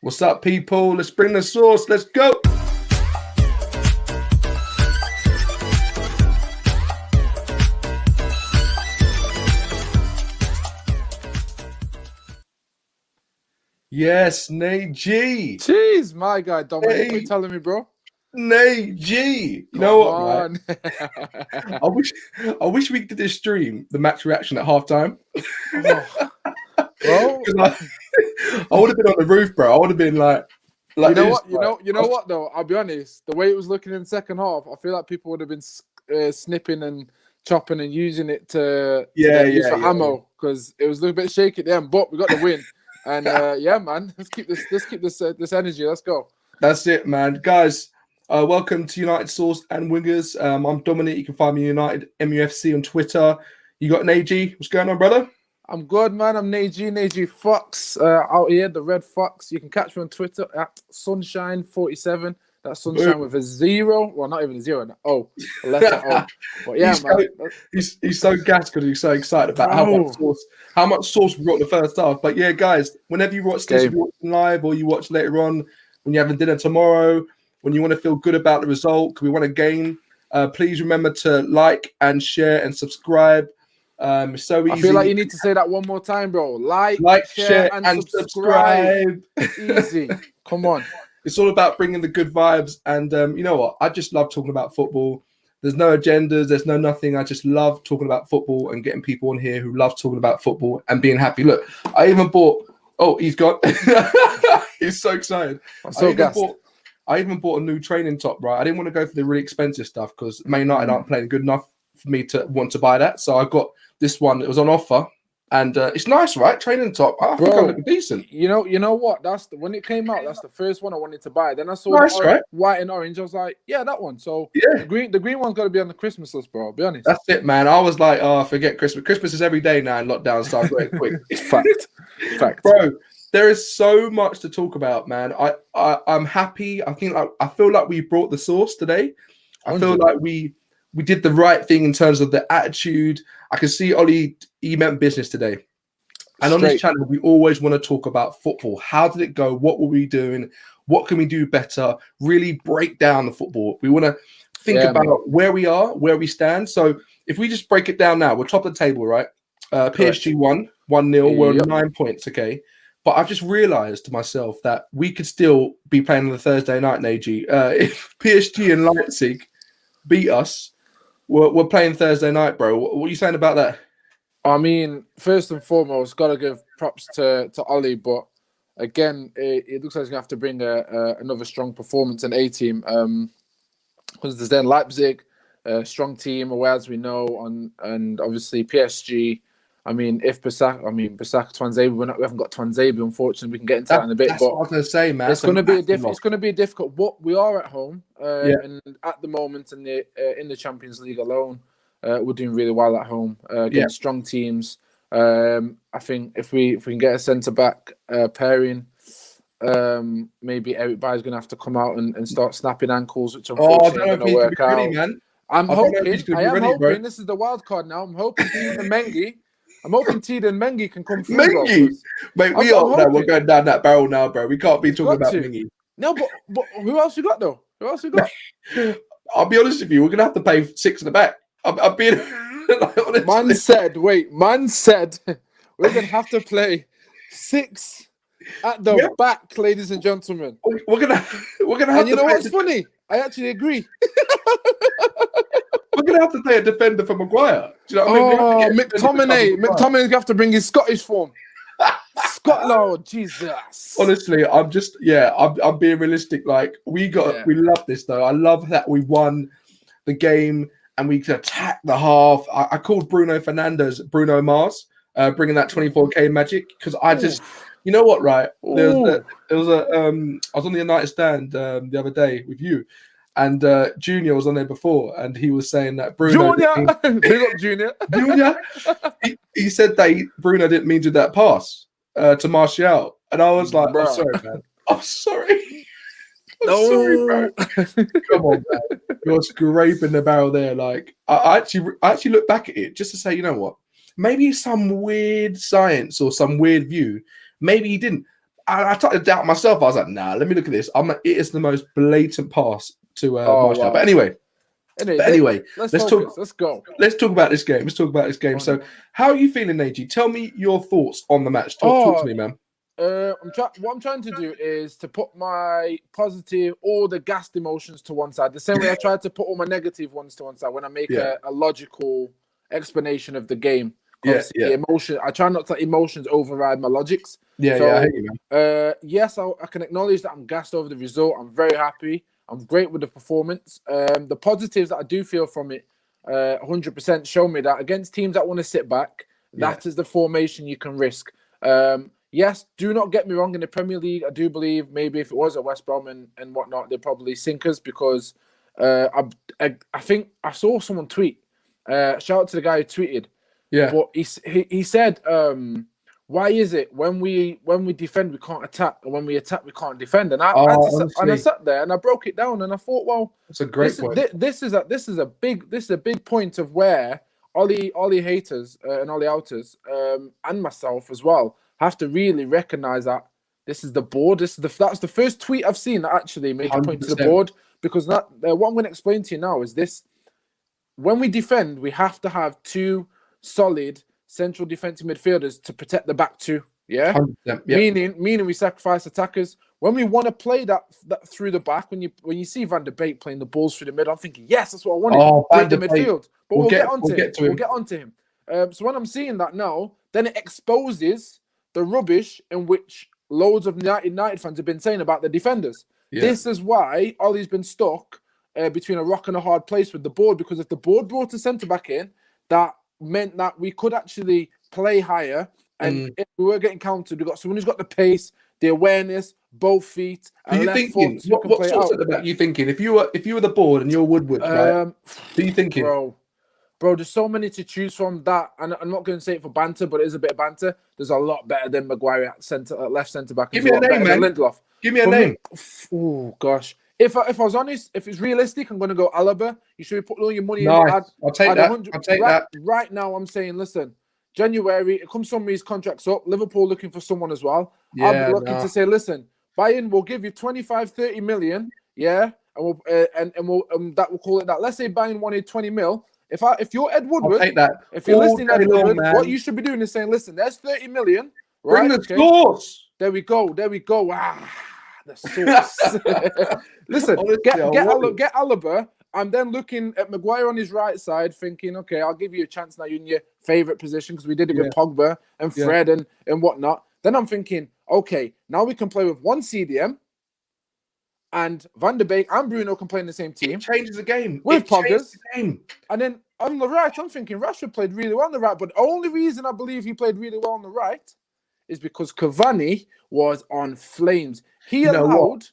What's up, people? Let's bring the sauce. Let's go. Yes, Najee. Jeez, my guy, Dominic. Hey. What are you telling me, bro? Najee. You know what, right? I wish we did this stream, the match reaction at halftime. Bro, I would have been on the roof, bro. I would have been like you know this, what? You know what though? I'll be honest. The way it was looking in the second half, I feel like people would have been snipping and chopping and using it to use for ammo because it was a little bit shaky at the end. But we got the win, and yeah, man, let's keep this energy. Let's go. That's it, man, guys. Welcome to United Sauce and Wingers. I'm Dominic. You can find me United MUFC on Twitter. You got Najee. What's going on, brother? I'm good, man. I'm Najee Fox out here, the Red Fox. You can catch me on Twitter at Sunshine47. That's Sunshine with a 0. Well, not even a 0. A letter O. But yeah, man. He's so gassed because he's so excited about how much sauce we brought in the first half. But yeah, guys, whenever you watch this, you watch live or you watch later on when you're having dinner tomorrow, when you want to feel good about the result, because we want a game, please remember to like and share and subscribe. It's so easy. I feel like you need to say that one more time, bro. Like share, and subscribe. Easy. Come on. It's all about bringing the good vibes. And you know what? I just love talking about football. There's no agendas. There's no nothing. I just love talking about football and getting people on here who love talking about football and being happy. Look, I even bought... Oh, he's gone. He's so excited. I'm so gassed. I even bought a new training top, right? I didn't want to go for the really expensive stuff because Man United aren't playing good enough for me to want to buy that. So I got this one. It was on offer. And it's nice, right? Training top. I think I look decent. You know what? When it came out, that's the first one I wanted to buy. Then I saw white and orange. I was like, yeah, that one. So yeah, the green one's got to be on the Christmas list, bro. I'll be honest. That's it, man. I was like, oh, forget Christmas. Christmas is every day now in lockdown, so I got it quick. Fact, bro. There is so much to talk about, man. I'm happy. I feel like we brought the sauce today. I feel like we did the right thing in terms of the attitude. I can see Ollie, he meant business today. And on this channel, we always want to talk about football. How did it go? What were we doing? What can we do better? Really break down the football. We want to think about where we are, where we stand. So if we just break it down now, we're top of the table, right? PSG won 1-0. We're on 9 points, okay? But I've just realised to myself that we could still be playing on the Thursday night, Najee. If PSG and Leipzig beat us, we're playing Thursday night, bro. What are you saying about that? I mean, first and foremost, got to give props to Ollie. But again, it looks like he's going to have to bring another strong performance in A-team. Because there's then Leipzig, a strong team, as we know, and obviously PSG. I mean, if Basak Twanzebe, we haven't got Twanzebe, unfortunately. We can get into that in a bit. That's what I was going to say, man. It's going to be a difficult. What we are at home, and at the moment in the Champions League alone, we're doing really well at home against strong teams. I think if we can get a centre back pairing, maybe Eric Bailly's going to have to come out and start snapping ankles, which unfortunately going to work out. Ready, man. I'm hoping. This is the wild card now. I'm hoping Tida and Mengi can come through. Mengi, mate, we're going down that barrel now, bro. We can't be talking about Mengi. No, but who else you got though? I'll be honest with you. We're gonna have to pay 6 in the back. I'm being like, Man said we're gonna have to play 6 at the back, ladies and gentlemen. We're gonna have. And you know what's funny? I actually agree. We're going to have to play a defender for Maguire. Do you know what I mean? McTominay's going to have to bring his Scottish form. Scotland, Jesus. Honestly, I'm being realistic. Like, we love this, though. I love that we won the game and we could attack the half. I called Bruno Fernandes Bruno Mars, bringing that 24K magic, because I just... You know what, right? I was on the United stand the other day with you. And Junior was on there before, and he was saying that Bruno... Big up Junior. He said that Bruno didn't mean to do that pass to Martial. And I was like, I'm sorry, man. I'm sorry. Sorry, bro. Come on, man. You're scraping the barrel there. Like, I actually look back at it just to say, you know what? Maybe some weird science or some weird view. Maybe he didn't. I started to doubt myself. I was like, nah, let me look at this. It is the most blatant pass to Martial. Wow. But anyway, let's focus. Let's go. Let's talk about this game. So, how are you feeling, Najee? Tell me your thoughts on the match. Talk to me, man. What I'm trying to do is to put my positive, all the gassed emotions to one side. The same way I tried to put all my negative ones to one side when I make a logical explanation of the game. Emotion. I try not to let emotions override my logics. I hate you, man. Yes, I can acknowledge that I'm gassed over the result. I'm very happy. I'm great with the performance. The positives that I do feel from it, 100% show me that against teams that want to sit back, that is the formation you can risk. Yes, do not get me wrong. In the Premier League, I do believe maybe if it was at West Brom and whatnot, they're probably sinkers because I think I saw someone tweet. Shout out to the guy who tweeted. Yeah, but he said, why is it when we defend we can't attack, and when we attack we can't defend? And I sat there and I broke it down and I thought, well, that's a great point. This is a big point of where Ollie haters and Ollie outers and myself as well have to really recognize that this is the board. That's the first tweet I've seen that actually made the point to the board, because what I'm going to explain to you now is this: when we defend, we have to have two solid central defensive midfielders to protect the back two. Yeah, meaning we sacrifice attackers. When we want to play that through the back, when you see Van de Beek playing the balls through the middle, I'm thinking, yes, that's what I wanted. Break the midfield. But we'll get onto him. So when I'm seeing that now, then it exposes the rubbish in which loads of United fans have been saying about the defenders. Yeah. This is why Ollie's been stuck between a rock and a hard place with the board, because if the board brought a centre-back in, that meant that we could actually play higher, and if we were getting countered, we've got someone who's got the pace, the awareness, both feet, and left foot. What sort of centre-back are you thinking? If you were the board and you're Woodward, right? Who are you thinking? Bro, there's so many to choose from. That, and I'm not going to say it for banter, but it is a bit of banter. There's a lot better than Maguire at left centre back. Give me a name, man. Lindelof. Give me a name. Oh gosh, if I was honest, if it's realistic, I'm going to go Alaba. You should put all your money in. I'll take that. Right now, I'm saying, listen, January, it comes from his contract's up. Liverpool looking for someone as well. I'm looking to say, listen, Bayern will give you 25-30 million, and we'll that will call it that. Let's say Bayern wanted 20 mil. If you're Ed Woodward, if you're listening to Ed Woodward, what you should be doing is saying, listen, there's 30 million. Right? Bring the sauce. There we go. The sauce. Listen, get Alaba. I'm then looking at Maguire on his right side, thinking, okay, I'll give you a chance now. You're in your favourite position because we did it with Pogba and Fred and whatnot. Then I'm thinking, okay, now we can play with one CDM, and Van de Beek and Bruno can play in the same team. It changes the game. With Poggers. And then on the right, I'm thinking Rashford played really well on the right. But the only reason I believe he played really well on the right is because Cavani was on flames. He allowed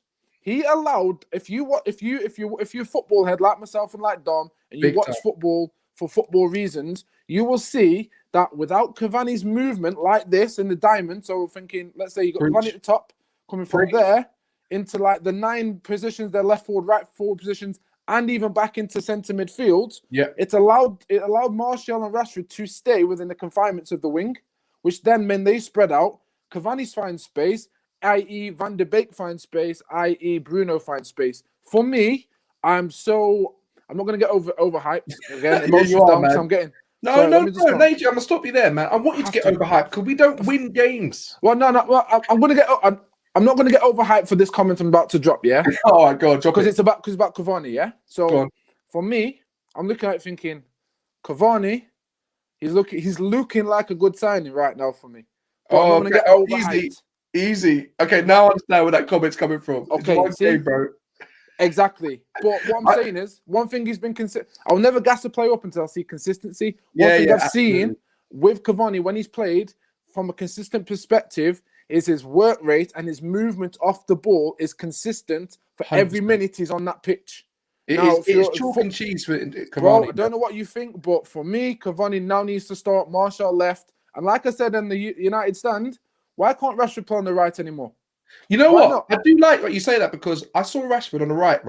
if you're football head like myself and like Dom, and you watch football for football reasons, you will see that without Cavani's movement like this in the diamond. So thinking, let's say you got Cavani at the top, coming from there into like the 9 positions, their left forward, right forward positions, and even back into centre midfield. Yeah, it allowed Martial and Rashford to stay within the confinements of the wing, which then meant they spread out. Cavani finds space, i.e. Van de Beek finds space, i.e. Bruno finds space. For me, I'm not going to get overhyped again. Emotions down, man. So I'm getting. No, Najee, I'm going to stop you there, man. I want you to get overhyped because we don't win games. Well, no. Well, I'm going to get. I'm not going to get overhyped for this comment I'm about to drop, yeah? Oh, my God. Because it's about Cavani, yeah? So, for me, I'm looking at it thinking, Cavani, he's looking like a good signing right now for me. But I'm going to get overhyped. Easy. Okay, now I understand where that comment's coming from. Okay, game, bro. Exactly. But what I'm saying is, one thing he's been consistent. I'll never gas a player up until I see consistency. One thing I've seen with Cavani when he's played from a consistent perspective is his work rate and his movement off the ball is consistent for 100%. Every minute he's on that pitch. It's chalk and cheese for Cavani. Bro, I don't know what you think, but for me, Cavani now needs to start. Martial left. And like I said in the United stand, why can't Rashford play on the right anymore? You know what? Not? I do like what you say that because I saw Rashford on the right.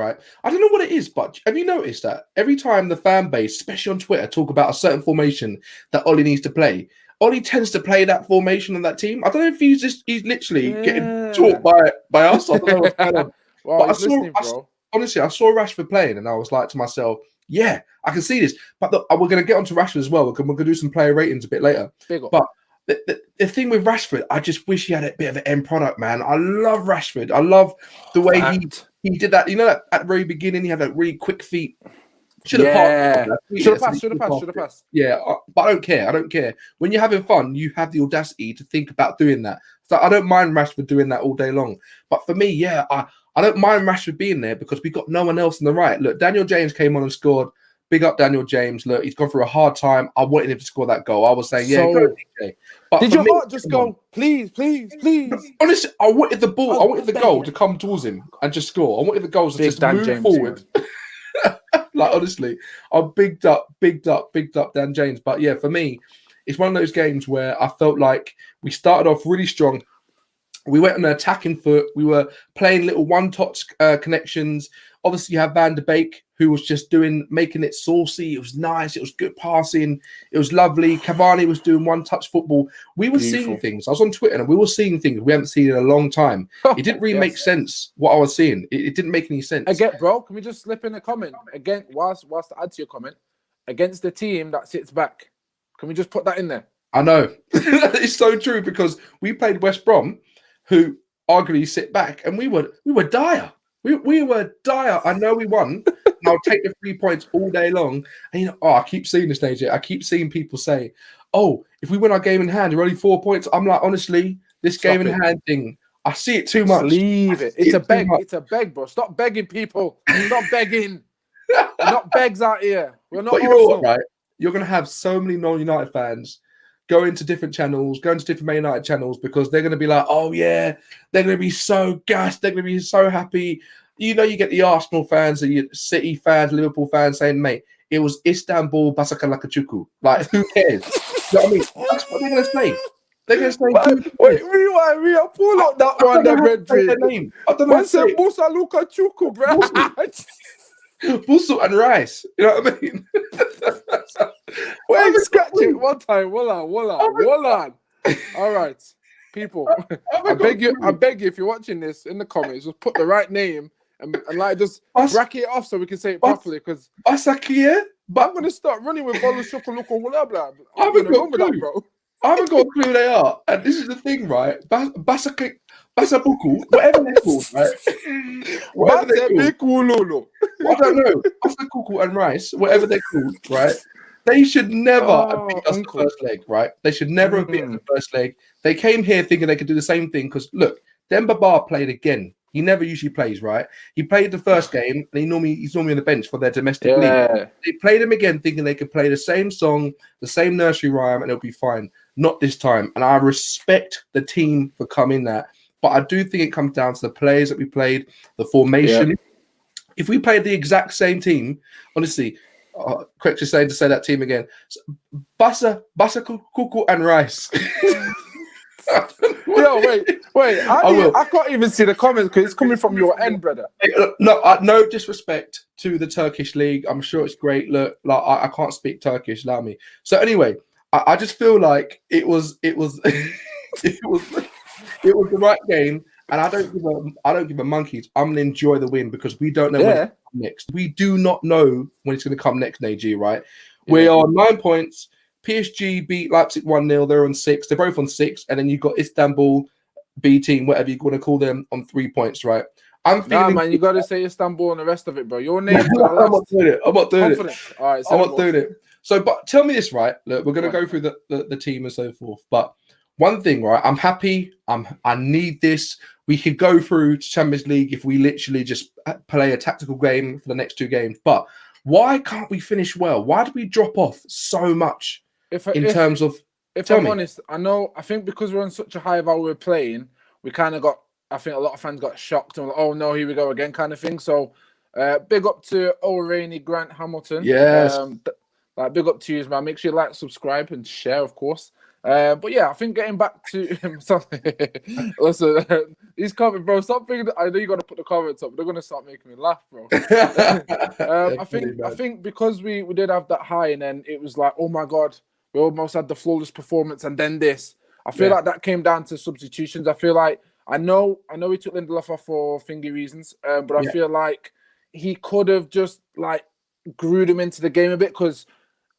I don't know what it is, but have you noticed that every time the fan base, especially on Twitter, talk about a certain formation that Ollie needs to play, Ollie tends to play that formation on that team. I don't know if he's literally getting taught by us. I don't know what's going on. Wow, But he's listening, bro. Honestly, I saw Rashford playing and I was like to myself, yeah, I can see this. But we're going to get onto Rashford as well. We're going to do some player ratings a bit later. But the thing with Rashford, I just wish he had a bit of an end product, man. I love Rashford. I love the way he did that. You know, at the very beginning, he had that really quick feet. Should have passed. Yeah, but I don't care. I don't care. When you're having fun, you have the audacity to think about doing that. So I don't mind Rashford doing that all day long. But for me, yeah, I don't mind Rashford being there because we got no one else on the right. Look, Daniel James came on and scored. Big up Daniel James. Look, he's gone through a hard time. I wanted him to score that goal. I was saying, yeah, go DJ. But did your heart just go, please? Honestly, I wanted the ball. I wanted the goal to come towards him and just score. I wanted the goals to just move forward. Like, honestly, I bigged up Dan James. But yeah, for me, it's one of those games where I felt like we started off really strong. We went on an attacking foot. We were playing little one-touch connections. Obviously, you have Van de Beek, who was just making it saucy. It was nice. It was good passing. It was lovely. Cavani was doing one-touch football. We were seeing things. I was on Twitter, and we were seeing things we haven't seen in a long time. It didn't really make sense, what I was seeing. It didn't make any sense. Again, bro, can we just slip in a comment? Again, whilst to add to your comment, against the team that sits back, can we just put that in there? I know. It's so true because we played West Brom, who arguably sit back, and we were dire. We were dire. I know we won, and I'll take the 3 points all day long. And I keep seeing this, Najee. I keep seeing people say, "Oh, if we win our game in hand, we're only 4 points." I'm like, honestly, this game in hand thing, I see it too much. Leave it. It's a beg. It's a beg, bro. Stop begging people. Stop begging. We're not begs out here. We're not. But you know what, right? You're gonna have so many non-United fans going to different channels, going to different Man United channels because they're going to be like, oh, yeah, they're going to be so gassed. They're going to be so happy. You know, you get the Arsenal fans, the City fans, Liverpool fans saying, mate, it was Istanbul Basaksehir. Like, who cares? You know what I mean? That's what they're going to say. They're going to say, wait, rewind. Pull up that one, the red dream. I don't know. Say Musa Luka Chuku, bro. Busu and rice. You know what I mean? Wait, scratch it one time. Hold on. All right, people. I beg you, if you're watching this in the comments, just put the right name and like just bracket it off so we can say it properly. Because Basaksehir, but I'm gonna start running with Bolu Shokoluko, blah blah. I haven't got a clue, bro. I haven't got a clue who they are, and this is the thing, right? Basabuku, whatever they're called, right? Whatever they're called. I don't know. Basakuku and rice, whatever they're called, right? They should never have beat us the first leg, right? They should never have beaten the first leg. They came here thinking they could do the same thing because, look, Demba Ba played again. He never usually plays, right? He played the first game, and he's normally on the bench for their domestic league. They played him again thinking they could play the same song, the same nursery rhyme, and it'll be fine. Not this time. And I respect the team for coming that. But I do think it comes down to the players that we played, the formation. Yeah. If we played the exact same team, honestly, correct to say that team again. Basa Kuku and rice. Yo, wait. I can't even see the comments because it's coming from your end, brother. No disrespect to the Turkish league. I'm sure it's great. Look, like I can't speak Turkish. Allow me. So anyway, I just feel like it was it was the right game. And I don't give a monkeys. I'm gonna enjoy the win because we don't know when it's next. We do not know when it's gonna come next, Najee, right? Yeah. We are 9 points. PSG beat Leipzig 1-0. They're on 6. They're both on 6. And then you've got Istanbul B team, whatever you want to call them, on 3 points, right? Man, you gotta say Istanbul and the rest of it, bro. Your name. I'm not doing it. I'm not doing it. All right, I'm not doing it. So, but tell me this, right? Look, we're gonna go through the team and so forth. But one thing, right? I'm happy. I need this. We could go through to Champions League if we literally just play a tactical game for the next 2 games. But why can't we finish well? Why do we drop off so much If I'm honest, I think because we're on such a high while we're playing, we kind of got, I think a lot of fans got shocked and like, oh no, here we go again kind of thing. So big up to O'Reilly, Grant Hamilton. Yes. Big up to you, man. Make sure you like, subscribe and share, of course. But yeah, I think getting back to listen, these comments, bro. Stop thinking. I know you got to put the comments up, but they're gonna start making me laugh, bro. I think because we did have that high, and then it was like, oh my god, We almost had the flawless performance, and then this. I feel like that came down to substitutions. I feel like I know he took Lindelof off for thingy reasons, but I feel like he could have just like grew him into the game a bit, because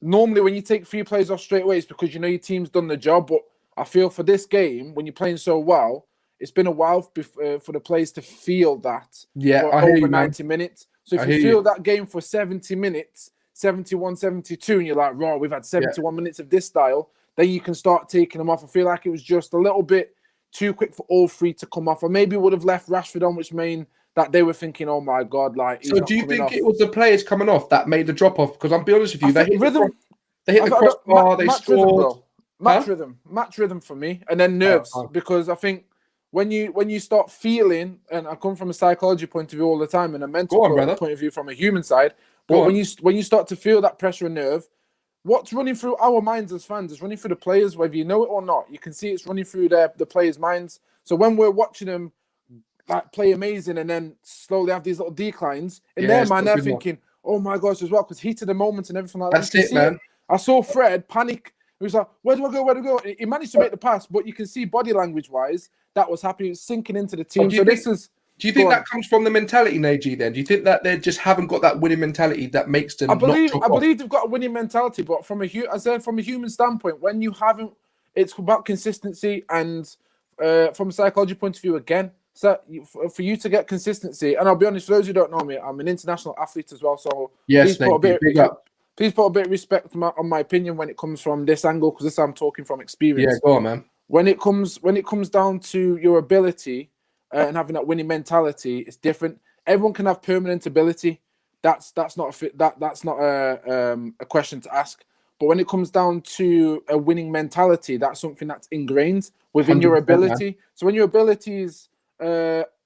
normally when you take 3 players off straight away, it's because you know your team's done the job. But I feel for this game, when you're playing so well, it's been a while for the players to feel that for over 90 minutes. So if you feel that game for 70 minutes, 71, 72, and you're like, raw, we've had 71 minutes of this style, then you can start taking them off. I feel like it was just a little bit too quick for all 3 to come off. Or maybe would have left Rashford on, which mean that they were thinking, oh my God, like, he's so do you think it was the players coming off that made the drop off? Because I'll be honest with you, they hit the crossbar, they scored. Match rhythm for me, and then nerves, because I think when you start feeling, and I come from a psychology point of view all the time and a mental point of view from a human side, but when you start to feel that pressure and nerve, what's running through our minds as fans is running through the players, whether you know it or not. You can see it's running through the players' minds. So when we're watching them like play amazing and then slowly have these little declines in their mind, they're thinking, "Oh my gosh," as well, because heat of the moment and everything like that. That's it, man. I saw Fred panic. He was like, "Where do I go? Where do I go?" He managed to make the pass, but you can see body language wise that was happy. It was sinking into the team. Do you think that comes from the mentality, Najee? Then do you think that they just haven't got that winning mentality that makes them? I believe they've got a winning mentality, but from a human standpoint, when you haven't, it's about consistency, and from a psychology point of view, again, so for you to get consistency, and I'll be honest, for those who don't know me, I'm an international athlete as well. So yes, please put a bit of respect on my opinion when it comes from this angle, because this I'm talking from experience. Yeah, go on, man. When it comes down to your ability and having that winning mentality, it's different. Everyone can have permanent ability. That's not a question to ask. But when it comes down to a winning mentality, that's something that's ingrained within your ability. Man. So when your ability is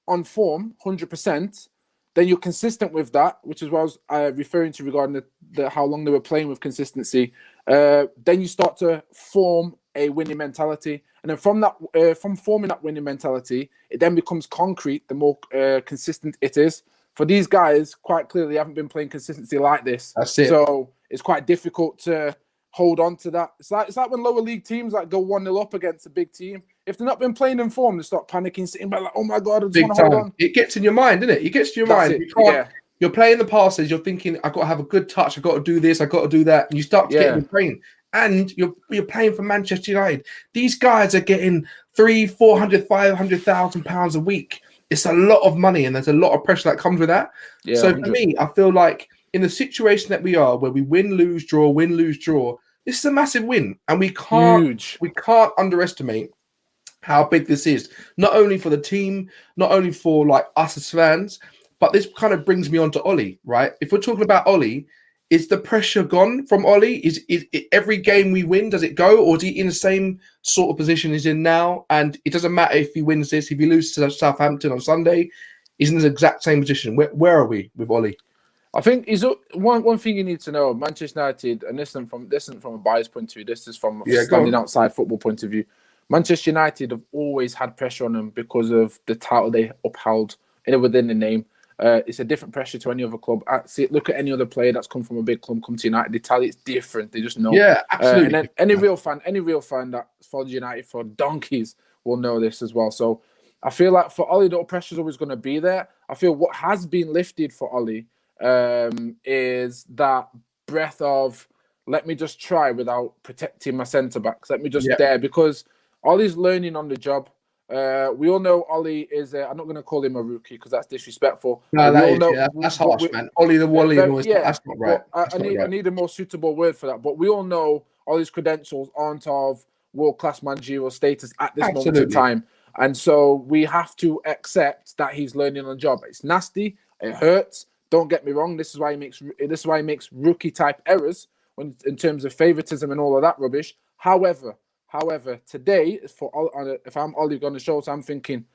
on form, 100%, then you're consistent with that, which is what I was referring to regarding the how long they were playing with consistency. Then you start to form a winning mentality, and then from forming that winning mentality, it then becomes concrete the more consistent it is. For these guys, quite clearly, haven't been playing consistency like this. That's it. So it's quite difficult to hold on to that. It's like when lower league teams like go 1-0 up against a big team. If they've not been playing in form, they start panicking, sitting back like, "Oh my God, I just want to hold on." It gets in your mind, doesn't it? It gets to your mind. You're playing the passes. You're thinking, "I've got to have a good touch. I've got to do this. I've got to do that." And you start to get in your brain. And you're playing for Manchester United. These guys are getting 300,000, 400,000, 500,000 pounds a week. It's a lot of money, and there's a lot of pressure that comes with that. Yeah, so 100. For me, I feel like in the situation that we are, where we win, lose, draw, this is a massive win, and we can't underestimate how big this is. Not only for the team, not only for like us as fans, but this kind of brings me on to Ollie, right? If we're talking about Ollie, is the pressure gone from Ollie? Is every game we win, does it go? Or is he in the same sort of position he's in now? And it doesn't matter if he wins this, if he loses to Southampton on Sunday, he's in the exact same position. Where are we with Ollie? I think is one thing you need to know, Manchester United, and this isn't from a biased point of view, this is from a standing outside football point of view. Manchester United have always had pressure on them because of the title they upheld within the name. It's a different pressure to any other club. Look at any other player that's come from a big club, come to United. They tell you it's different. They just know. Yeah, absolutely. And then any real fan that follows United for donkeys will know this as well. So I feel like for Ollie, the pressure is always going to be there. I feel what has been lifted for Ollie is that breath of, let me just try without protecting my centre backs. Let me just dare, because Ollie's learning on the job. We all know Ollie is. I'm not going to call him a rookie because that's disrespectful. No, that's harsh, man. Ollie the Wally. That's not right. I need a more suitable word for that. But we all know Ollie's credentials aren't of world-class managerial status at this moment in time. And so we have to accept that he's learning on the job. It's nasty. It hurts. Don't get me wrong. This is why he makes rookie-type errors in terms of favoritism and all of that rubbish. However, today, if I'm Ollie on the show, so I'm thinking,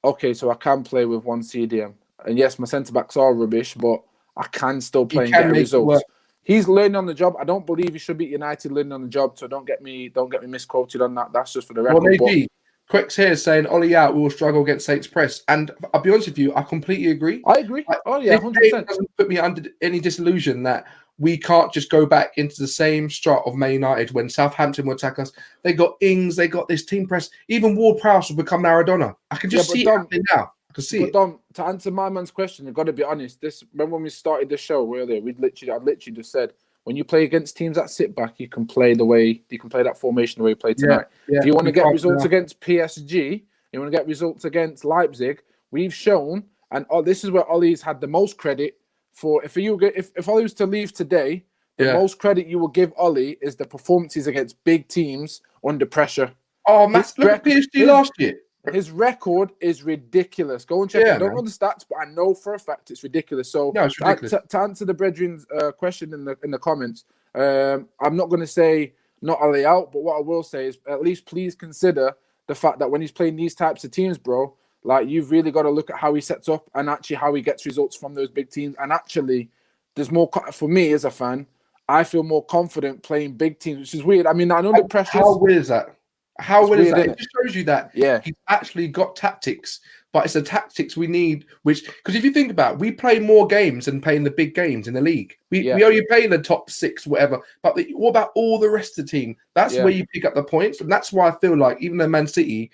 okay, so I can play with one CDM. And yes, my centre-backs are rubbish, but I can still play and get results. He's learning on the job. I don't believe he should be at United learning on the job, so don't get me misquoted on that. That's just for the record. Well, maybe. Quicks here saying, Ollie out, we will struggle against Saints press. And I'll be honest with you, I completely agree. I agree. 100%. It doesn't put me under any disillusion that we can't just go back into the same strut of Man United when Southampton will attack us. They got Ings, they got this team press. Even Ward-Prowse will become Maradona. I can just see it happening now. I can see it. Dom, to answer my man's question, you've got to be honest. Remember when we started the show, I literally just said, when you play against teams that sit back, you can play that formation the way you play tonight. If you want to get results against PSG, you want to get results against Leipzig, we've shown, and this is where Ollie's had the most credit for. If Ollie was to leave today, the most credit you will give Ollie is the performances against big teams under pressure. Oh, man, look at PSG last year. His record is ridiculous. Go and check it. I don't know the stats, but I know for a fact it's ridiculous. So it's ridiculous. To answer the brethren's question in the comments, I'm not going to say not Ollie out, but what I will say is at least please consider the fact that when he's playing these types of teams, bro, like you've really got to look at how he sets up and actually how he gets results from those big teams. And actually, there's more for me as a fan. I feel more confident playing big teams, which is weird. I mean, I know the pressure. How weird is that? How weird is that? It just shows you that he's actually got tactics, but it's the tactics we need. Because if you think about it, we play more games than playing the big games in the league. We only play the top 6, whatever. But what about all the rest of the team? That's where you pick up the points, and that's why I feel like even though Man City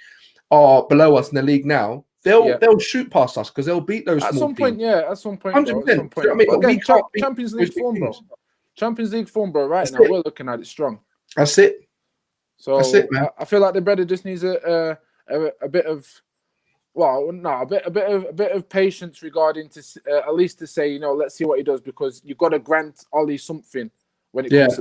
are below us in the league now, they'll shoot past us because they'll beat those. At small some point, teams. at some point, 100%. You know what I mean? Again, Champions League form, bro. Champions League form, bro. Right now, we're looking at it strong. That's it. So that's it, man. I feel like the brother just needs a bit of, a bit of patience regarding to at least to say, let's see what he does, because you've got to grant Ollie something when it comes to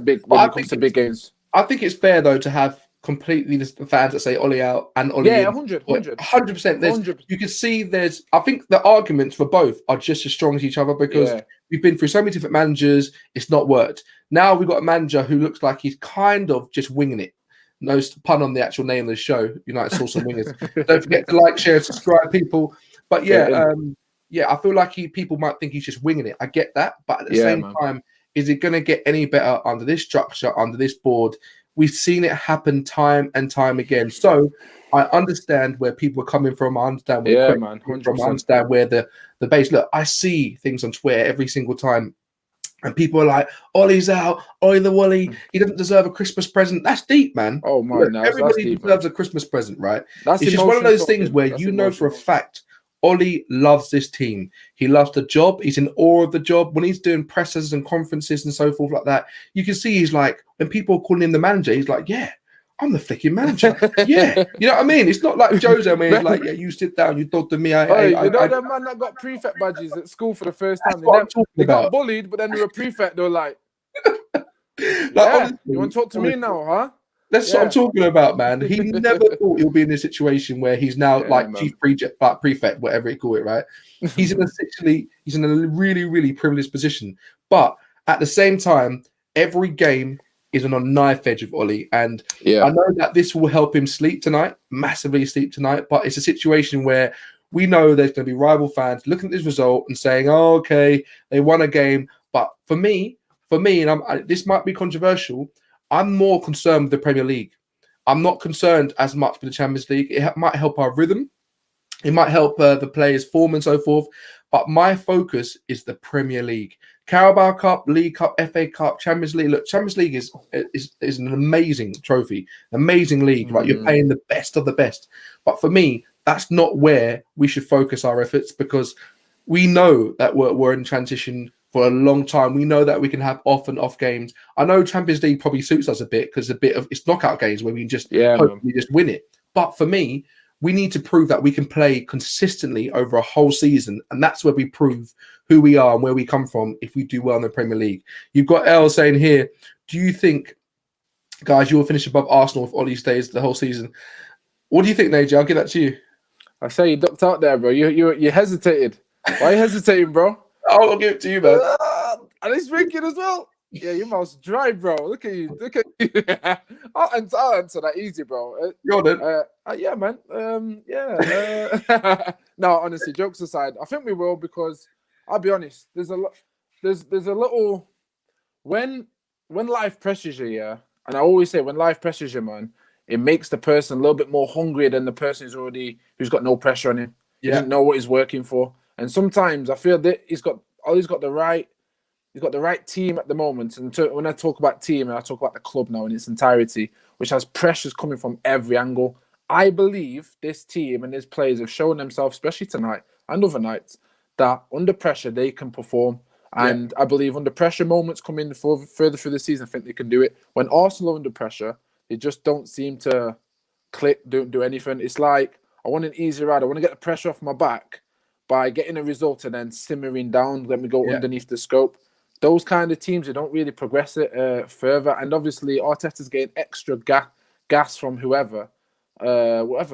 big games. I think it's fair though to have completely the fans that say Ollie out and Ollie in. 100%. You can see I think the arguments for both are just as strong as each other because we've been through so many different managers. It's not worked. Now we've got a manager who looks like he's kind of just winging it. No pun on the actual name of the show, United Sauce and Wingers. Don't forget to like, share, subscribe, people. But I feel like people might think he's just winging it. I get that. But at the same time, is it going to get any better under this structure, under this board? We've seen it happen time and time again. So I understand where people are coming from. I understand where I understand where the base. Look, I see things on Twitter every single time. And people are like, Ollie's out, Ollie the Wally, he doesn't deserve a Christmas present. That's deep, man. Oh, my. Everybody deserves a Christmas present, right? It's just one of those things where for a fact, Ollie loves this team. He loves the job. He's in awe of the job. When he's doing presses and conferences and so forth like that, you can see he's like, when people are calling him the manager, he's like, yeah, I'm the flicking manager. Yeah. You know what I mean? It's not like Jose, I mean, it's like, you sit down, you talk to me. That man that got prefect badges at school for the first time. They got bullied, but then they were prefect. They were like, honestly, you want to talk to me now, huh? That's what I'm talking about, man. He never thought he'll be in a situation where he's now chief prefect, whatever you call it, right? He's in a really, really privileged position. But at the same time, every game is on a knife edge of Ollie. And I know that this will help him sleep tonight, massively sleep tonight. But it's a situation where we know there's going to be rival fans looking at this result and saying, oh, okay, they won a game. But for me, and this might be controversial, I'm more concerned with the Premier League. I'm not concerned as much with the Champions League. It might help our rhythm. It might help the players' form and so forth. But my focus is the Premier League. Carabao Cup, League Cup, FA Cup, Champions League. Look, Champions League is an amazing trophy, amazing league. Right? You're playing the best of the best. But for me, that's not where we should focus our efforts, because we know that we're in transition for a long time. We know that we can have off and off games. I know Champions League probably suits us a bit because it's knockout games where we can just hopefully just win it. But for me, we need to prove that we can play consistently over a whole season. And that's where we prove who we are and where we come from if we do well in the Premier League. You've got Elle saying here, do you think, guys, you will finish above Arsenal if Ollie stays the whole season? What do you think, Najee? I'll give that to you. I say you ducked out there, bro. You hesitated. Why are you hesitating, bro? I'll give it to you, man. And he's drinking as well. Yeah, your mouth's dry, bro. Look at you. I'll answer that easy, bro. Go on, yeah, man. No, honestly, jokes aside, I think we will, because I'll be honest. There's a little when life pressures you, and I always say when life pressures you, man, it makes the person a little bit more hungrier than the person who's got no pressure on him. He doesn't know what he's working for, and sometimes I feel that he's got the right He's got the right team at the moment. And when I talk about team, and I talk about the club now in its entirety, which has pressures coming from every angle. I believe this team and his players have shown themselves, especially tonight and other nights, that under pressure they can perform. And I believe under pressure moments coming further through the season, I think they can do it. When Arsenal are under pressure, they just don't seem to click, don't do anything. It's like, I want an easy ride. I want to get the pressure off my back by getting a result and then simmering down, let me go underneath the scope. Those kind of teams, they don't really progress it further. And obviously, Arteta's getting extra gas from whatever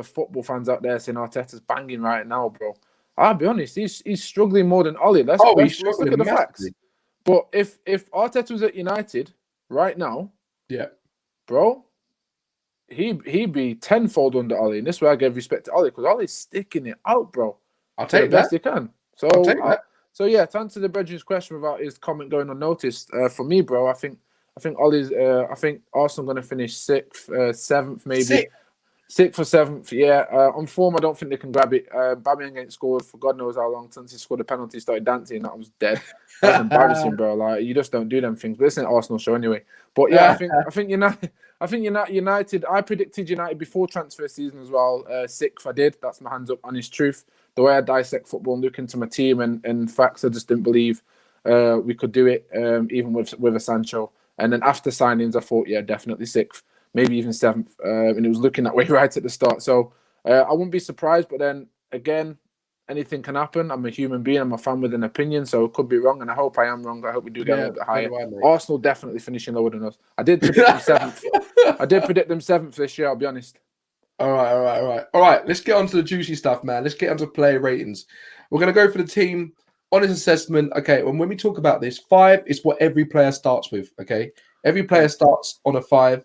football fans out there saying Arteta's banging right now, bro. I'll be honest, he's struggling more than Ollie. Let's look at the facts. But if Arteta was at United right now, bro, he'd be tenfold under Ollie. And this is where I give respect to Ollie, because Ollie's sticking it out, bro. I'll take the best he can. So to answer the Brethren's question without his comment going unnoticed, for me, bro, I think Ollie's. I think Arsenal going to finish 6th, 7th, maybe 6th or 7th. Yeah, on form, I don't think they can grab it. Aubameyang ain't scored for God knows how long since he scored a penalty. Started dancing, that was dead. That's embarrassing, bro. Like, you just don't do them things. But this ain't Arsenal show anyway. But yeah, I think United. I predicted United before transfer season as well. 6th, I did. That's my hands up, honest truth. The way I dissect football and look into my team and facts, I just didn't believe we could do it, even with a Sancho. And then after signings, I thought, yeah, definitely 6th, maybe even 7th. And it was looking that way right at the start. So I wouldn't be surprised. But then again, anything can happen. I'm a human being. I'm a fan with an opinion, so it could be wrong. And I hope I am wrong. I hope we do get a little bit higher. Arsenal definitely finishing lower than us. I did predict them 7th. I did predict them 7th this year, I'll be honest. All right. Let's get on to the juicy stuff, man. Let's get onto player ratings. We're going to go for the team honest assessment. Okay, when we talk about this, 5 is what every player starts with. Okay, every player starts on a 5.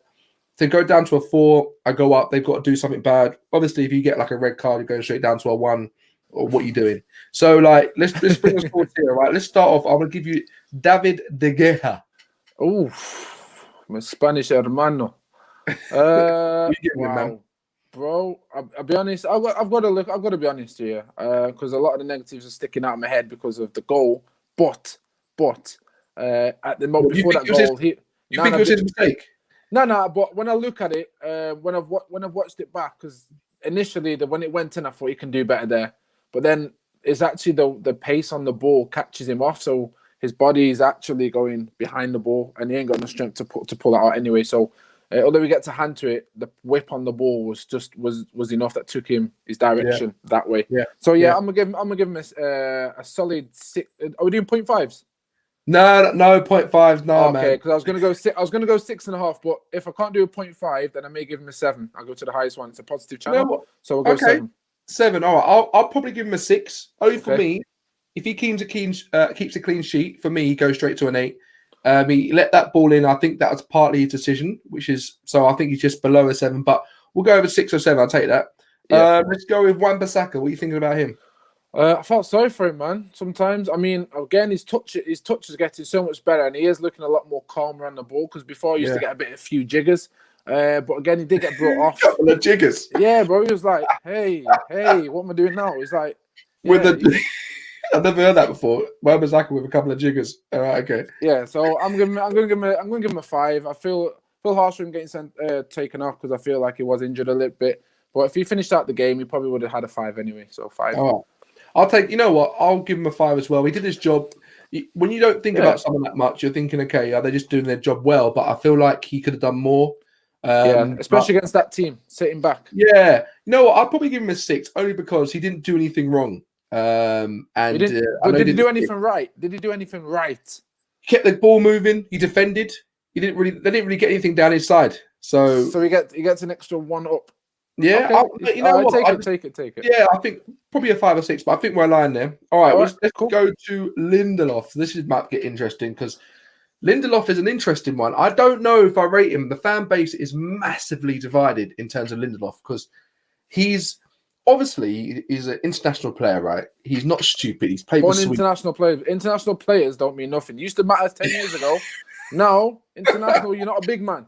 To go down to a 4, I go up. They've got to do something bad. Obviously, if you get like a red card, you're going straight down to a 1. Or what are you doing? So, like, let's bring us forward here. Right, let's start off. I'm going to give you David De Gea. Oh, my Spanish hermano. Wow. Man? Bro, I'll be honest. I've got to be honest here, because a lot of the negatives are sticking out of my head because of the goal. But at the moment before that goal, you think it was his mistake? No. But when I look at it, when I've watched it back, because initially when it went in, I thought he can do better there. But then it's actually the pace on the ball catches him off, so his body is actually going behind the ball, and he ain't got enough strength to pull it out anyway. So. Although we get to hand to it, the whip on the ball was enough that took him his direction that way. Yeah. So I'm gonna give him a solid 6. Are we doing 0.5s? No 0.5s. No, man. Okay, because I was gonna go 6.5, but if I can't do a 0.5, then I may give him a 7. I'll go to the highest one. It's a positive channel, so we'll go 7. 7. All right. I'll probably give him a 6. Only for me, if he keeps a clean sheet, for me, he goes straight to an 8. He let that ball in. I think that was partly his decision, so I think he's just below a 7. But we'll go over 6 or 7. I'll take that. Yeah. Let's go with Wan-Bissaka. What are you thinking about him? I felt sorry for him, man. Sometimes, I mean, again, his touch is getting so much better, and he is looking a lot more calmer on the ball. Because before, he used to get a few jiggers. But again, he did get brought off. A couple of jiggers. Yeah, bro. He was like, "Hey, what am I doing now?" He's like, I've never heard that before. Wan-Bissaka with a couple of jiggers. All right, okay. Yeah, so I'm gonna give him a 5. I feel harsh for him getting taken off because I feel like he was injured a little bit. But if he finished out the game, he probably would have had a 5 anyway. So 5. All right. I'll take. You know what? I'll give him a 5 as well. He did his job. When you don't think about someone that much, you're thinking, okay, are they just doing their job well? But I feel like he could have done more. Especially against that team sitting back. Yeah, you know what? I'll probably give him a 6 only because he didn't do anything wrong. Did he do anything right? Did he do anything right? He kept the ball moving. He defended. They didn't really get anything down his side. So he gets an extra 1 up. Yeah, okay. Take it. Yeah, I think probably a 5 or 6, but I think we're aligned there. All right, let's go to Lindelof. This might get interesting because Lindelof is an interesting one. I don't know if I rate him. The fan base is massively divided in terms of Lindelof because he's an international player, right? He's not stupid. He's played for Sweden. International players. International players don't mean nothing. It used to matter 10 years ago. Now, international, you're not a big man.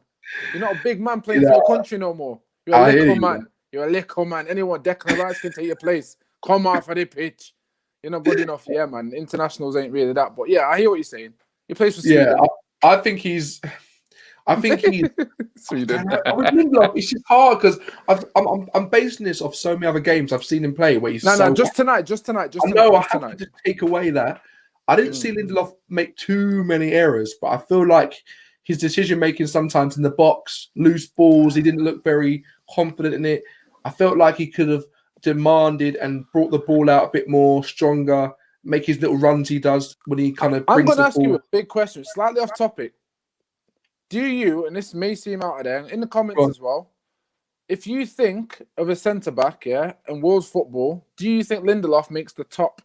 You're not a big man playing for your country no more. You're a little man. You're a little man. Anyone, Declan Rice can take your place. Come off of the pitch. You're not good enough. Yeah, man. Internationals ain't really that. But yeah, I hear what you're saying. He plays for Sweden. Yeah, I think he's. I think he's Sweden. With Lindelof, it's just hard because I'm basing this off so many other games I've seen him play where he's just tonight. I know I have to take away that. I didn't see Lindelof make too many errors, but I feel like his decision making sometimes in the box, loose balls, he didn't look very confident in it. I felt like he could have demanded and brought the ball out a bit more stronger, make his little runs he does when he kind of brings the ball. I'm going to ask you a big question, slightly off topic. Do you, and this may seem out of there, in the comments as well, if you think of a centre-back, in world football, do you think Lindelof makes the top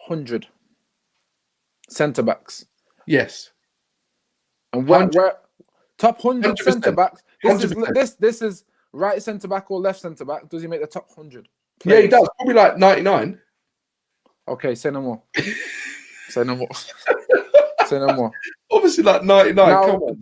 100 centre-backs? Yes. And where top 100 100%. centre-backs, this is right centre-back or left centre-back, does he make the top 100? Players? Yeah, he does. Probably like 99. Okay, say no more. Say no more. Say no more. Obviously, like 99. Now, come on,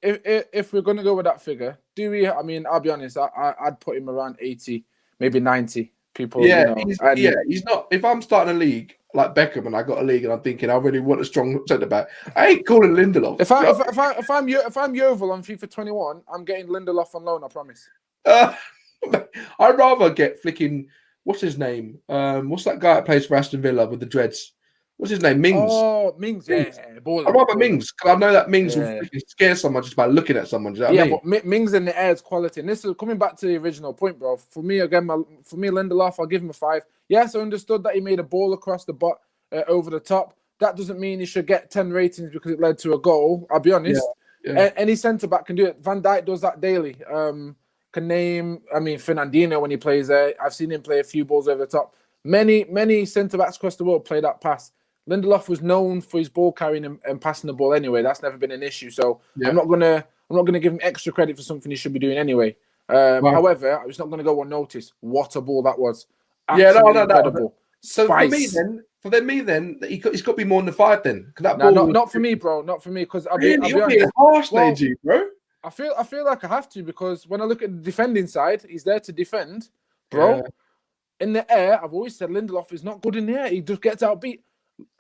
if we're going to go with that figure, do we? I mean, I'll be honest. I'd put him around 80, maybe 90 people. Yeah, he's not. If I'm starting a league like Beckham and I got a league and I'm thinking I really want a strong centre back, I ain't calling Lindelof. If I'm Yeovil on FIFA 21, I'm getting Lindelof on loan. I promise. I'd rather get flicking. What's his name? What's that guy that plays for Aston Villa with the dreads? What's his name? Mings. Oh, Mings. Yeah. I'd rather Mings because I know that Mings will scare someone just by looking at someone. Do you know what I mean? But Mings in the air is quality. And this is coming back to the original point, bro. For me, Lindelof, I'll give him a 5. Yes, I understood that he made a ball across the butt over the top. That doesn't mean he should get 10 ratings because it led to a goal. I'll be honest. Yeah. Any centre back can do it. Van Dijk does that daily. Fernandinho when he plays there. I've seen him play a few balls over the top. Many centre backs across the world play that pass. Lindelof was known for his ball carrying and passing the ball anyway. That's never been an issue. So I'm not gonna give him extra credit for something he should be doing anyway. However, I was not gonna go unnoticed. What a ball that was! Absolutely incredible. So Spice. for me then, he's got to be more than the 5 then. Not for me, bro. Not for me because I'll be honest. Harsh, Najee, bro. I feel like I have to because when I look at the defending side, he's there to defend, bro. Yeah. In the air, I've always said Lindelof is not good in the air. He just gets outbeat.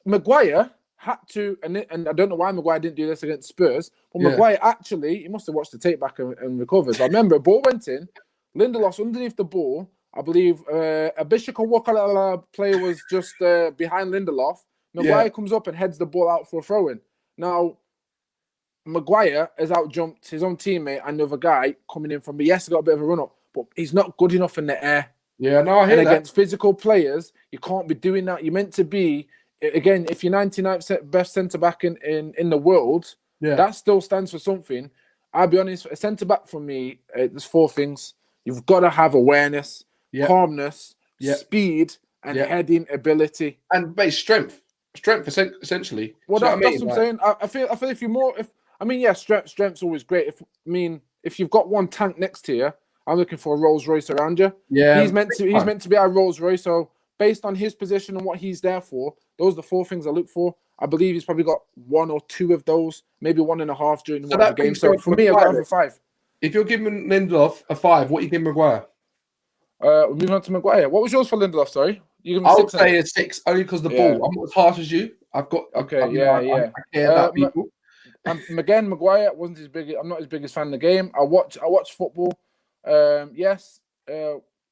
Maguire had to, and I don't know why Maguire didn't do this against Spurs, but Maguire actually, he must have watched the tape back and recovered. I remember a ball went in, Lindelof's underneath the ball. I believe a Bishop Walker player was just behind Lindelof. Maguire comes up and heads the ball out for a throw-in. Now, Maguire has outjumped his own teammate and another guy coming in from, yes, got a bit of a run-up, but he's not good enough in the air. Yeah, no, I hear that. Against physical players, you can't be doing that. You're meant to be, again, if you're 99% best centre-back in the world, that still stands for something. I'll be honest, a centre-back for me, there's 4 things. You've got to have awareness, calmness, speed, and heading ability. And base strength. Strength, essentially. Well, that's what I'm saying. I feel if you're more... strength's always great. If you've got one tank next to you, I'm looking for a Rolls Royce around you. Yeah, he's meant to be our Rolls Royce. So based on his position and what he's there for, those are the 4 things I look for. I believe he's probably got 1 or 2 of those, maybe 1.5 during the game. So for me, I've got a 5. If you're giving Lindelof a 5, what are you giving Maguire? Moving on to Maguire. What was yours for Lindelof? Sorry, I would say a 6 only because the ball. I'm not as harsh as you. I've got I care about people. Again, Maguire wasn't as big. I'm not his biggest fan of the game. I watch football.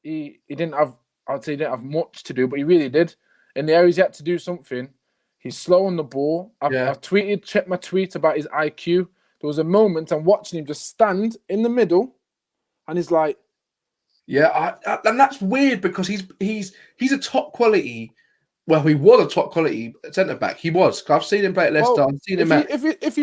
He didn't have. I'd say he didn't have much to do, but he really did. In the areas he had to do something. He's slow on the ball. I've checked my tweet about his IQ. There was a moment I'm watching him just stand in the middle, and he's like, and that's weird because he's a top quality. Well, he was a top quality centre back. He was. I've seen him play at Leicester. I've seen him if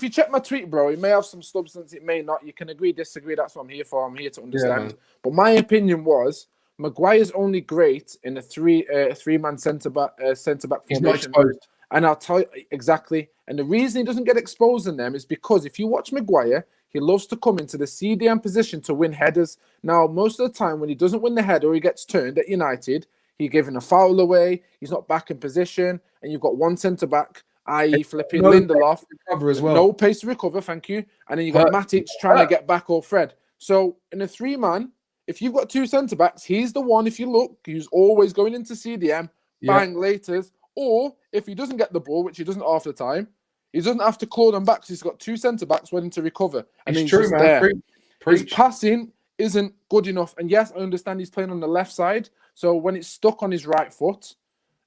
you check my tweet, bro, it may have some substance. It may not. You can agree, disagree. That's what I'm here for. I'm here to understand. But my opinion was Maguire's only great in a three-man centre back formation. He's not exposed. And I'll tell you exactly. And the reason he doesn't get exposed in them is because if you watch Maguire, he loves to come into the CDM position to win headers. Now, most of the time when he doesn't win the header or he gets turned at United, he's giving a foul away, he's not back in position, and you've got one centre-back, i.e. flipping Lindelof. No pace to recover, thank you. And then you've got Matic trying to get back or Fred. So in a 3-man, if you've got 2 centre-backs, he's the one, if you look, who's always going into CDM, bang, laters, Or if he doesn't get the ball, which he doesn't half the time, he doesn't have to claw them back because he's got two centre-backs waiting to recover. And It's he's true, just man. there. Preach. His passing isn't good enough. And yes, I understand he's playing on the left side. So when it's stuck on his right foot,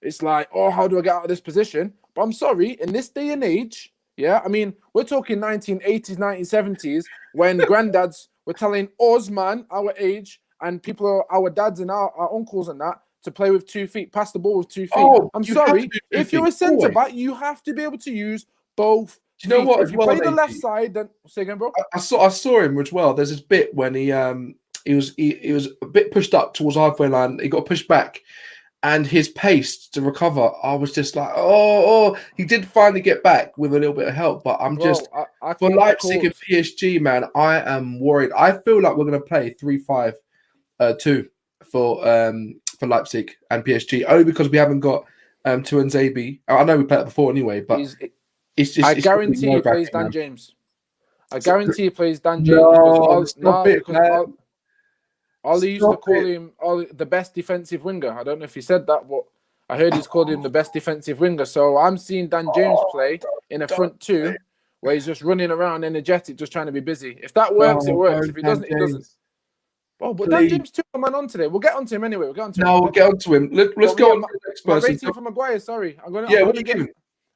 it's like, oh, how do I get out of this position? But I'm sorry, in this day and age, yeah, I mean, we're talking 1980s, 1970s, when granddads were telling us, man, our age, and people, our dads and our uncles and that, to play with 2 feet, pass the ball with 2 feet. Oh, I'm sorry, if you're a centre always. back, you have to be able to use both. Do you know what? If you play the left side, then say again, bro. I saw him as well. There's this bit when he was a bit pushed up towards the halfway line. He got pushed back, and his pace to recover, I was just like, oh, he did finally get back with a little bit of help. But I'm just for Leipzig and PSG, man, I am worried. I feel like we're going to play 3-5-2 for Leipzig and PSG, only because we haven't got Tuanzebe. I know we played it before anyway, but I guarantee he plays Dan James. I guarantee he plays Dan James because Ollie used to call him the best defensive winger. I don't know if he said that, but I heard he's called him the best defensive winger. So I'm seeing Dan James play in a front two where he's just running around energetic, just trying to be busy. If that works, it works. If it doesn't, it doesn't. Oh, but Dan James took a man on today. We'll get onto him anyway. We'll get onto him. No, we'll get onto him. Let's go on to the next person. Rating for Maguire, sorry. What do you give him?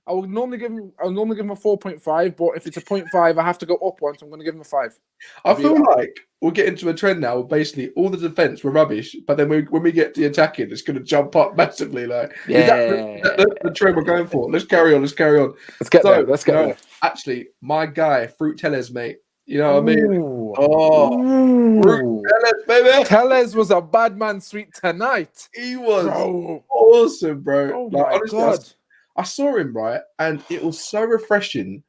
I would normally give him a 4.5, but if it's a 0.5, I have to go up one, so I'm going to give him a 5. I feel like we'll get into a trend now. Basically, all the defense were rubbish, but then when we get to the attacking, it's going to jump up massively. Like, is that the trend we're going for? Let's carry on. Let's get there. Let's get there. Actually, my guy, Fruit Tellez, mate. You know what I mean? Oh, Fruit Tellez, baby. Tellez was a bad man sweet tonight. He was awesome, bro. Oh my honestly, God. I saw him, right? And it was so refreshing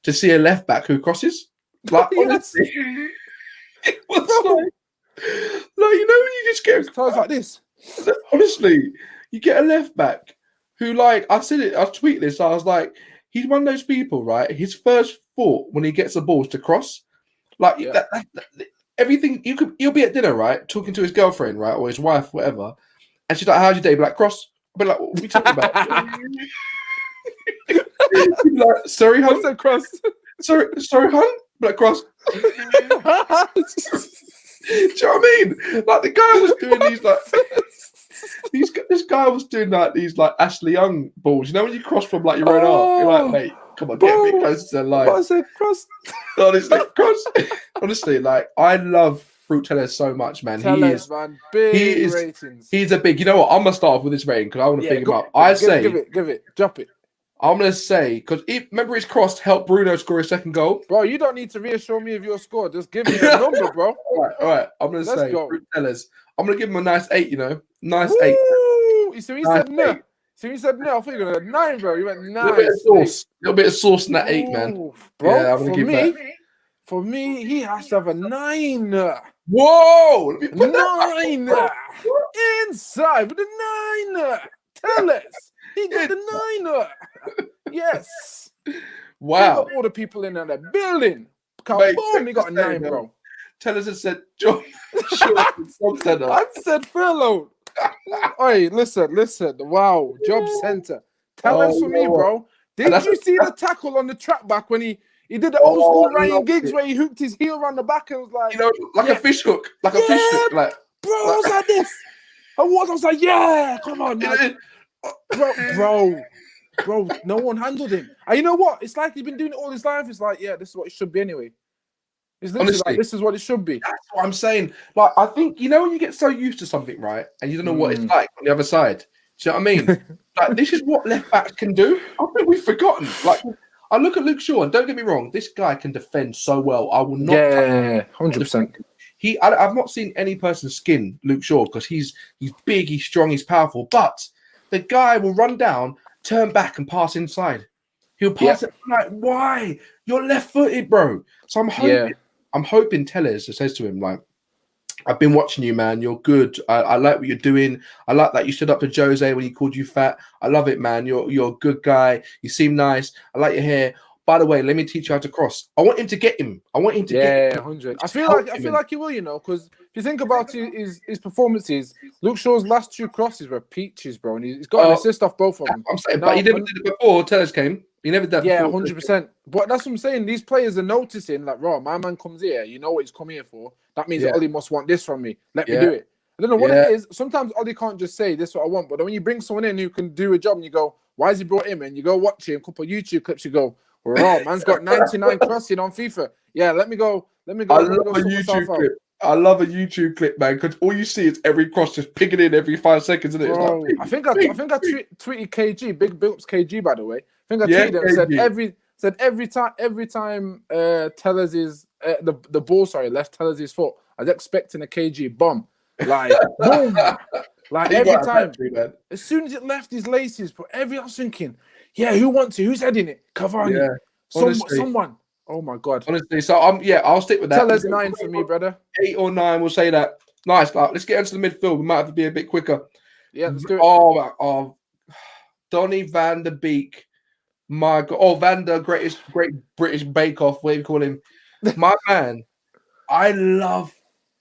to see a left back who crosses. Like, honestly, it was like, you know, when you just get toes like this. Honestly, you get a left back who, like, I tweeted this. I was like, he's one of those people, right? His first thought when he gets the ball is to cross. Like, everything, you'll be at dinner, right? Talking to his girlfriend, right? Or his wife, whatever. And she's like, how's your day? Be like, cross. I'll be like, what are we talking about? Like, sorry, hun. What's that cross? Sorry, hun. Like, cross. Do you know what I mean? Like, the guy was doing these like this guy was doing like these like Ashley Young balls. You know when you cross from like your own arm, you're like, mate, come on, get a bit closer to the line. What is it? Cross. Honestly, cross. Honestly, like, I love Fruit Tellez so much, man. Tellez, man, big ratings. He's a big. You know what? I'm gonna start off with this rating because I want to pick him up. Give it, drop it. I'm going to say, because remember his cross helped Bruno score his second goal? Bro, you don't need to reassure me of your score. Just give me a number, bro. All right. I'm going to say, Fruit Tellez. I'm going to give him a nice 8, you know? Nice 8. You see, he said no. See, he said no. I thought you were going to 9, bro. You went 9. A little bit of sauce in that 8, man. Bro, yeah, I'm going to give that. For me, he has to have a 9. Whoa! Let me put 9. Inside with a 9. Tellez. He got the 9. Yes. Wow. All the people in the building. Boom, he got a 9, bro. Tellez has said, John. I said furlough. Hey, listen. Wow, job center. Tellez for me, bro. Did you see the tackle on the track back when he did the old school Ryan Giggs where he hooked his heel around the back and was like, you know, like a fish hook. Like a fish hook. Like, bro, I was like this. I was like, yeah, come on, man. Bro, no one handled him. And you know what? It's like he's been doing it all his life. It's like, yeah, this is what it should be anyway. It's literally honestly, like, this is what it should be. That's what I'm saying. Like, I think, you know, when you get so used to something, right, and you don't know what it's like on the other side. Do you know what I mean? Like, this is what left backs can do. I think we've forgotten. Like, I look at Luke Shaw, and don't get me wrong, this guy can defend so well. I will not. Yeah, 100%. I've not seen any person skin Luke Shaw because he's big, he's strong, he's powerful. But the guy will run down, turn back, and pass inside. He'll pass it. Like, why? You're left-footed, bro. So I'm hoping Tellez says to him, like, I've been watching you, man. You're good. I like what you're doing. I like that you stood up to Jose when he called you fat. I love it, man. You're a good guy. You seem nice. I like your hair. by the way, let me teach you how to cross. I want him to get him. I want him to get him. 100. I feel like he will, because if you think about his performances, Luke Shaw's last 2 crosses were peaches, bro, and he's got an assist off both of them. I'm saying, but he never did it before Tellers came. He never did that before. 100%. But that's what I'm saying. These players are noticing, like, raw, my man comes here. You know what he's come here for. That means that Ollie must want this from me. Let me do it. I don't know what it is. Sometimes Ollie can't just say, this is what I want. But when you bring someone in who can do a job and you go, why has he brought him in? You go watch him, a couple of YouTube clips, you go, raw, man's got 99 crossing on FIFA. Yeah, let me go. I love a YouTube clip. I love a YouTube clip, man, because all you see is every cross just picking in every 5 seconds, isn't it? Bro, like, I think I tweeted KG, big ups KG, by the way. I think I tweeted him and said every time Tellers is the ball, left Tellers his foot, I was expecting a KG bomb. Like boom. Like every time. As soon as it left his laces, but I was thinking, who wants it? Who's heading it? Cavani. Yeah, someone. Oh my god. Honestly, so I'll stick with that. Tellers 9 for me, brother. 8 or 9, we'll say that. Nice. Like, let's get into the midfield. We might have to be a bit quicker. Yeah, let's do it. Oh, Donny van der Beek. My God. Oh, great British Bake Off, whatever you call him. My man, I love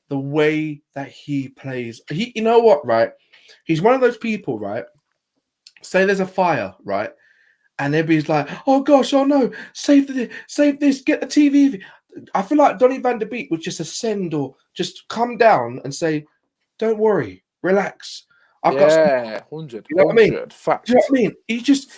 the way that he plays. You know what, right? He's one of those people, right? Say there's a fire, right? And everybody's like, oh gosh, oh no, save this, get the TV. I feel like Donny van der Beek would just ascend or just come down and say, don't worry, relax. I've got 100. You know what I mean? Fact. Do you know what I mean? He's just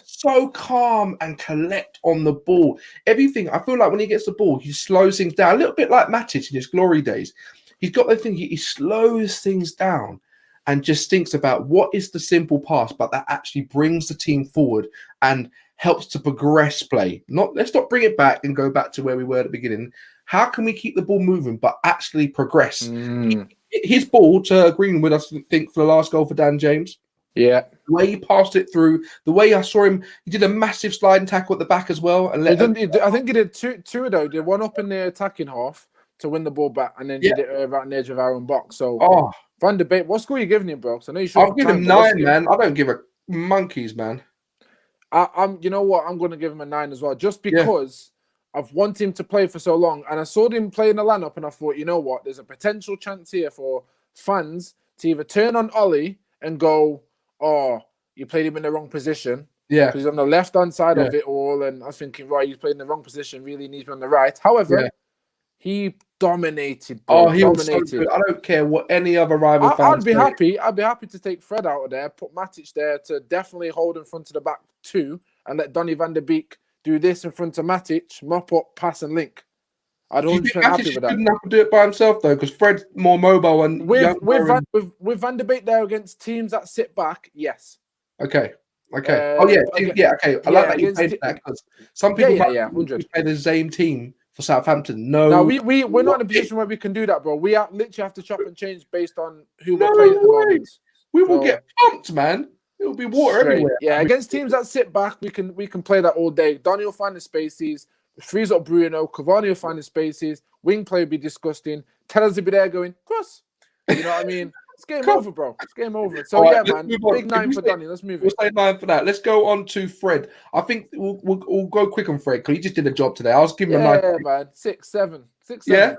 so calm and collect on the ball. Everything. I feel like when he gets the ball, he slows things down a little bit like Matic in his glory days. He's got the thing. He slows things down and just thinks about what is the simple pass, but that actually brings the team forward and helps to progress play. Let's not bring it back and go back to where we were at the beginning. How can we keep the ball moving but actually progress? His ball to Greenwood, I think, for the last goal for Dan James. Yeah. The way he passed it through, the way I saw him, he did a massive sliding tackle at the back as well. And I think he did two though. He did one up in the attacking half to win the ball back, and then did it around the edge of our own box. So, Van der Beek, what score are you giving him, bro? I know you should. I'll give him 9, man. I don't give a monkeys, man. You know what? I'm going to give him a 9 as well, just because I've wanted him to play for so long, and I saw him play in the lineup, and I thought, you know what? There's a potential chance here for fans to either turn on Ollie and go, "Oh, you played him in the wrong position." Yeah, because he's on the left-hand side of it all, and I was thinking, right, he's playing in the wrong position. Really needs to be on the right. However, he dominated. Bro. He dominated. Was so good. I don't care what any other rival fans. I'd be happy to take Fred out of there, put Matic there to definitely hold in front of the back 2, and let Donny van der Beek do this in front of Matic, mop up, pass, and link. I'd 100% happy with that. He couldn't have to do it by himself though, because Fred's more mobile and with Van der Beek there against teams that sit back. Yes. Okay. Okay. Okay. I like that you played that, because some people play the same team for Southampton. No, we're not in a position where we can do that, bro. We literally have to chop and change based on who we're playing at the moment. We will get pumped, man. It will be water everywhere. Yeah, against teams that sit back, we can play that all day. Donny will find the spaces, frees up Bruno, Cavani will find the spaces, wing play will be disgusting, Tellers will be there going, cross. You know what I mean? It's game over, bro. It's game over. So, man, big 9 for Donny. Let's move it. We'll say 9 for that. Let's go on to Fred. I think we'll go quick on Fred, because he just did a job today. I was giving him a 9. Yeah, man. 6, 7. Yeah?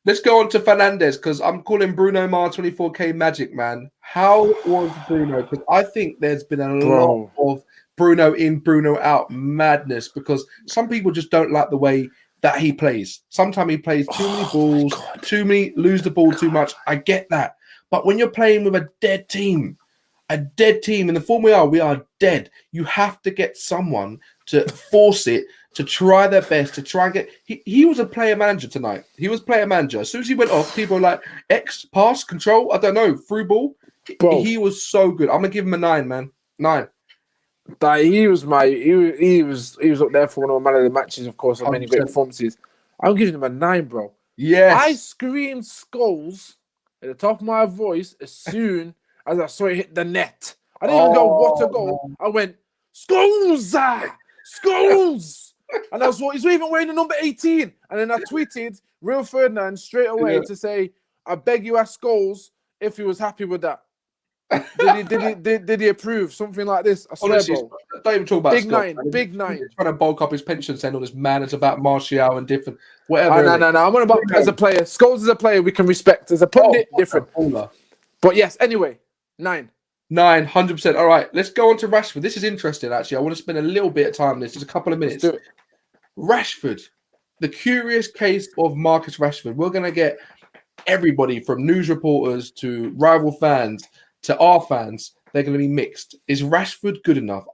Let's go on to Fernandes, because I'm calling Bruno Mars 24K magic, man. How was Bruno? Because I think there's been a lot of Bruno in, Bruno out madness, because some people just don't like the way that he plays. Sometimes he plays too many balls, lose the ball too much. I get that. But when you're playing with a dead team in the form we are dead. You have to get someone to force it, to try their best, to try and get. He was a player manager tonight. He was player manager. As soon as he went off, people were like, X, pass, control, I don't know, through ball. Bro. He was so good. I'm gonna give him a 9, man. 9. He was up there for one of my man of the matches, of course, of many great performances. I'm giving him a 9, bro. Yes. I screamed skulls at the top of my voice as soon as I saw it hit the net. I didn't even go, what a goal. I went, Skulls! Skulls! And I was like, he's even wearing the number 18. And then I tweeted Bruno Fernandes straight away to say, I beg you ask Skulls if he was happy with that. Did he approve something like this? I swear, Honestly, bro. don't even talk about Big Scott. nine, big nine. He's trying to bulk up his pension, saying all this madness about Martial and different No. whatever. I'm on about as a player. Scholes as a player, we can respect. As a pundit, different. But yes, anyway, 9. 900%. All right, let's go on to Rashford. This is interesting, actually. I want to spend a little bit of time on this, just a couple of minutes. Let's do it. Rashford, the curious case of Marcus Rashford. We're going to get everybody from news reporters to rival fans to our fans. They're going to be mixed. Is Rashford good enough?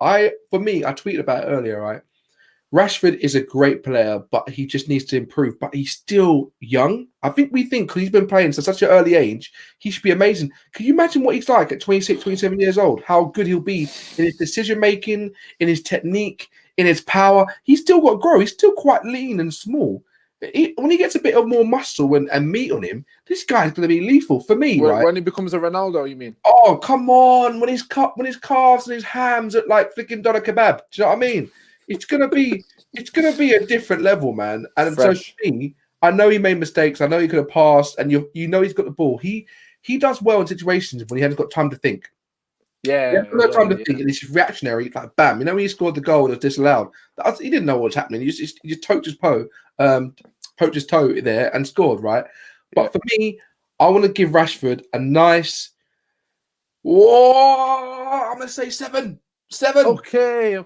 For me, I tweeted about it earlier, right? Rashford is a great player, but he just needs to improve. But he's still young. We think because he's been playing since such an early age, he should be amazing. Can you imagine what he's like at 26, 27 years old? How good he'll be in his decision-making, in his technique, in his power. He's still got to grow. He's still quite lean and small. When he gets a bit of more muscle and meat on him, this guy's going to be lethal for me, right? When he becomes a Ronaldo, you mean? Oh, come on. When his calves and his hams look like flicking doner kebab. Do you know what I mean? It's gonna be a different level, man. And Fresh. So for me, I know he made mistakes. I know he could have passed, and you know he's got the ball. He does well in situations when he hasn't got time to think. Yeah, he hasn't got time to think, and it's just reactionary, like bam. You know when he scored the goal and it was disallowed. He didn't know what was happening. He just poked his toe there and scored, right? But for me, I want to give Rashford a nice. Whoa! I'm gonna say 7. 7. Okay.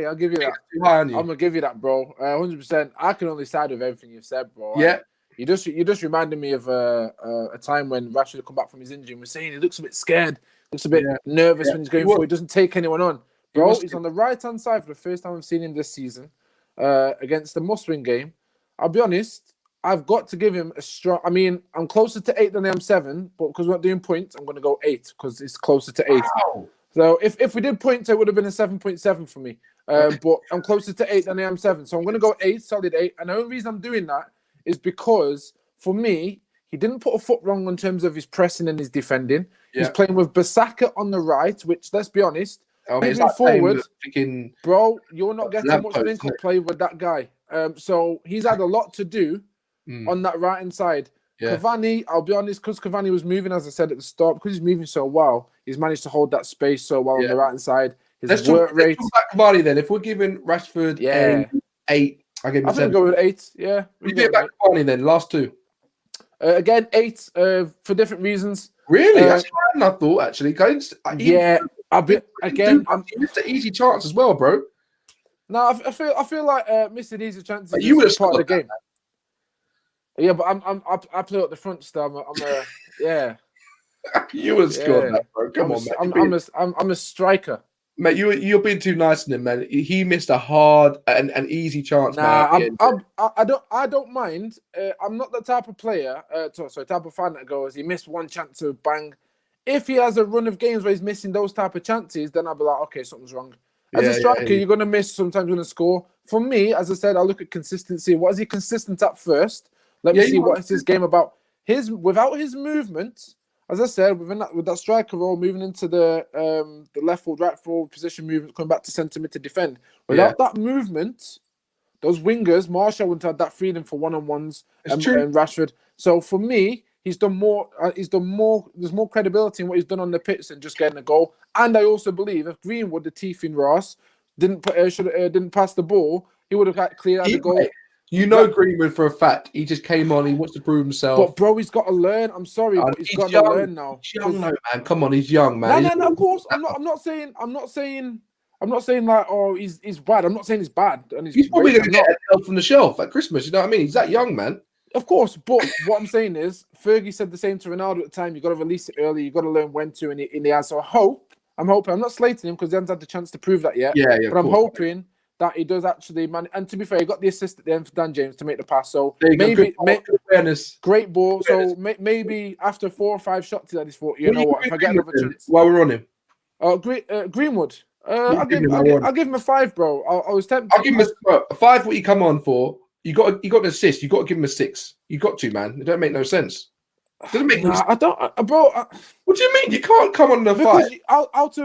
I'll give you that. Too high on you. I'm gonna give you that, bro. 100%. I can only side with everything you've said, bro. Yeah. You just reminded me of a time when Rashford had come back from his injury and was saying he looks a bit scared, looks a bit nervous when he's going forward. He doesn't take anyone on. Bro, he's on the right-hand side for the first time I've seen him this season against the must-win game. I'll be honest, I've got to give him a strong... I mean, I'm closer to 8 than I am 7, but because we're not doing points, I'm going to go 8 because it's closer to 8. Wow. So if we did points, it would have been a 7.7 for me. But I'm closer to 8 than I am 7. So I'm going to go 8, solid 8. And the only reason I'm doing that is because, for me, he didn't put a foot wrong in terms of his pressing and his defending. Yeah. He's playing with Basaka on the right, which, let's be honest, moving forward, bro, you're not getting much link-up play with that guy. So he's had a lot to do on that right-hand side. Yeah. Cavani, I'll be honest, because Cavani was moving, as I said at the start, because he's moving so well, he's managed to hold that space so well on the right-hand side. His work rate. Let's talk about Cavani then. If we're giving Rashford an 8, I give him 7. I think go with 8, yeah. You get back Cavani then, last 2. Again, 8 for different reasons. Really? That's higher than I thought, actually. I'll be again. You missed an easy chance as well, bro. No, I feel like missing easy chances. You would have part of the game. Yeah, but I play at the front still. Yeah. You would have scored that, bro. Come on, man. I'm a striker. Mate, you're being too nice on him, man. He missed a hard and easy chance. I don't mind. I'm not the type of player, type of fan that goes, he missed one chance to bang. If he has a run of games where he's missing those type of chances, then I'll be like, okay, something's wrong. As a striker, you're gonna miss. Sometimes you're gonna score. For me, as I said, I look at consistency. What is he consistent at first? Let me see what is his game about. Without his movement. As I said, with that striker role, moving into the left forward, right forward position, movement, coming back to centre mid to defend. Without that movement, those wingers, Martial wouldn't have that freedom for one-on-ones and Rashford. So for me, he's done more. There's more credibility in what he's done on the pitch than just getting a goal. And I also believe if Greenwood, the teeth in Ross, didn't pass the ball, he would have got cleared out the goal. You know Greenwood for a fact. He just came on. He wants to prove himself. But bro, he's got to learn. I'm sorry, but he's got to learn now. He's young, though, man. Come on, he's young, man. No. Of course, I'm not saying like, oh, he's bad. I'm not saying he's bad. And he's probably going to get help from the shelf at Christmas. You know what I mean? He's that young, man. Of course, but what I'm saying is, Fergie said the same to Ronaldo at the time. You got to release it early. You got to learn when to. And he has. So I'm hoping. I'm not slating him because he hasn't had the chance to prove that yet. Yeah. But I'm hoping that he does actually, man. And to be fair, he got the assist at the end for Dan James to make the pass. So maybe great ball. So maybe after 4 or 5 shots, he just thought, you know what? If I get another chance, while we're on him, Greenwood. I'll give him a 5, bro. I was tempted. I'll give him a 5. What you come on for? You got an assist. You got to give him a 6. You got to, man. It don't make no sense. It doesn't make no sense. I don't, bro. What do you mean? You can't come on the 5. Out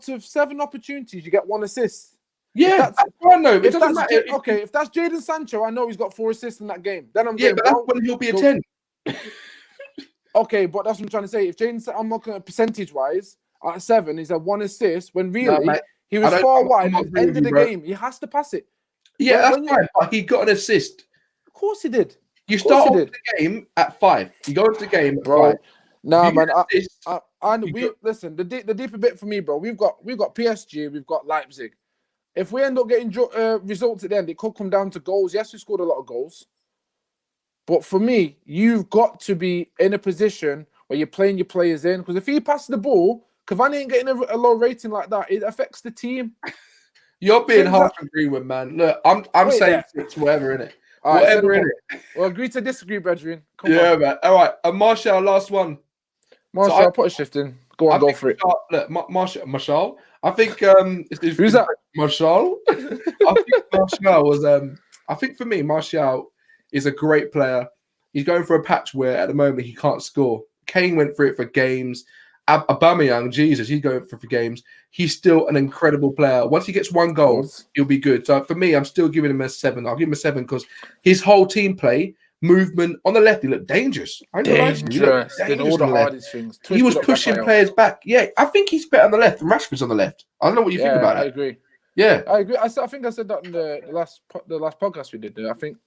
of 7 opportunities, you get 1 assist. Yeah, I know. It doesn't matter. Okay, if that's Jadon Sancho, I know he's got 4 assists in that game. Then I'm but that's when he'll be a 10. Okay, but that's what I'm trying to say. If I'm looking at percentage-wise, at 7. He's had 1 assist when No, really mate, he was far wide at the end of the game. He has to pass it. Yeah, that's fine. But he got an assist. Of course he did. You start off the game at 5. You go into the game at 5. Nah, man. Listen. The deeper bit for me, bro. We've got PSG. We've got Leipzig. If we end up getting results at the end, it could come down to goals. Yes, we scored a lot of goals. But for me, you've got to be in a position where you're playing your players in. Because if he passes the ball, Cavani ain't getting a low rating like that. It affects the team. You're being hard to agree with, man. Look, I'm saying 6, whatever, innit? Whatever, innit? Well, agree to disagree, brethren. Come on, man. All right. And Martial, last one. Martial, I'll put a shift in. Go on, go for it. Look, Martial. I think who's that? Martial. I think Martial was I think for me, Martial is a great player. He's going for a patch where at the moment he can't score. Kane went for it for games. Aubameyang, Jesus, he's going for games. He's still an incredible player. Once he gets 1 goal, he'll be good. So for me, I'm still giving him a 7. I'll give him a 7 because his whole team play, movement on the left, he looked dangerous. Dangerous. Did all the hardest things. He was pushing players back. Yeah, I think he's better on the left than Rashford's on the left. I don't know what you think about it. I agree. Yeah, I agree. I think I said that in the last podcast we did. I think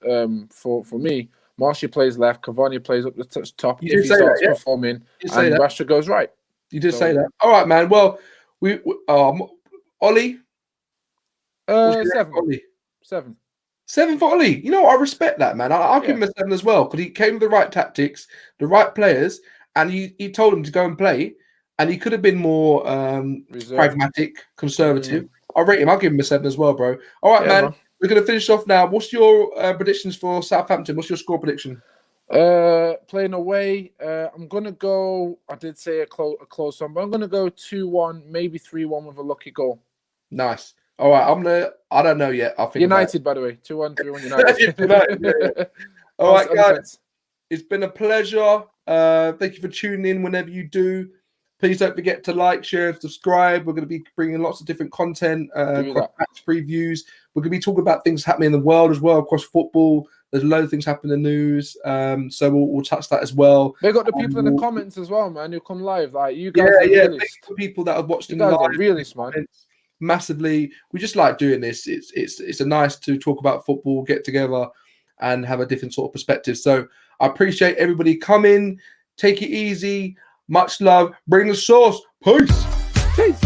for me, Martial plays left, Cavani plays up the top. If he starts performing, and Rashford goes right. You did say that. All right, man. Well, we Ollie. 7. Ollie. 7. 7 for Ollie. You know what? I respect that, man. I'll give him a 7 as well because he came with the right tactics, the right players, and he told him to go and play. And he could have been more pragmatic, conservative. I'll rate him. I'll give him a 7 as well, bro. All right, man. We're going to finish off now. What's your predictions for Southampton? What's your score prediction? Playing away, I'm gonna go. I did say a close one, but I'm gonna go 2-1, maybe 3-1 with a lucky goal. Nice. All right, I don't know yet. I'll think United, by the way, 2-1, 3-1 United. All right, guys. It's been a pleasure. Thank you for tuning in. Whenever you do, please don't forget to like, share, and subscribe. We're going to be bringing lots of different content, match previews. We're going to be talking about things happening in the world as well, across football. There's a load of things happening in the news, so we'll touch that as well. They got the people in the comments as well, man, who come live. Like you guys, are realists. People that have watched you guys live, are realists, man. Massively, we just like doing this. It's a nice to talk about football, get together, and have a different sort of perspective. So I appreciate everybody coming. Take it easy. Much love. Bring the sauce. Peace.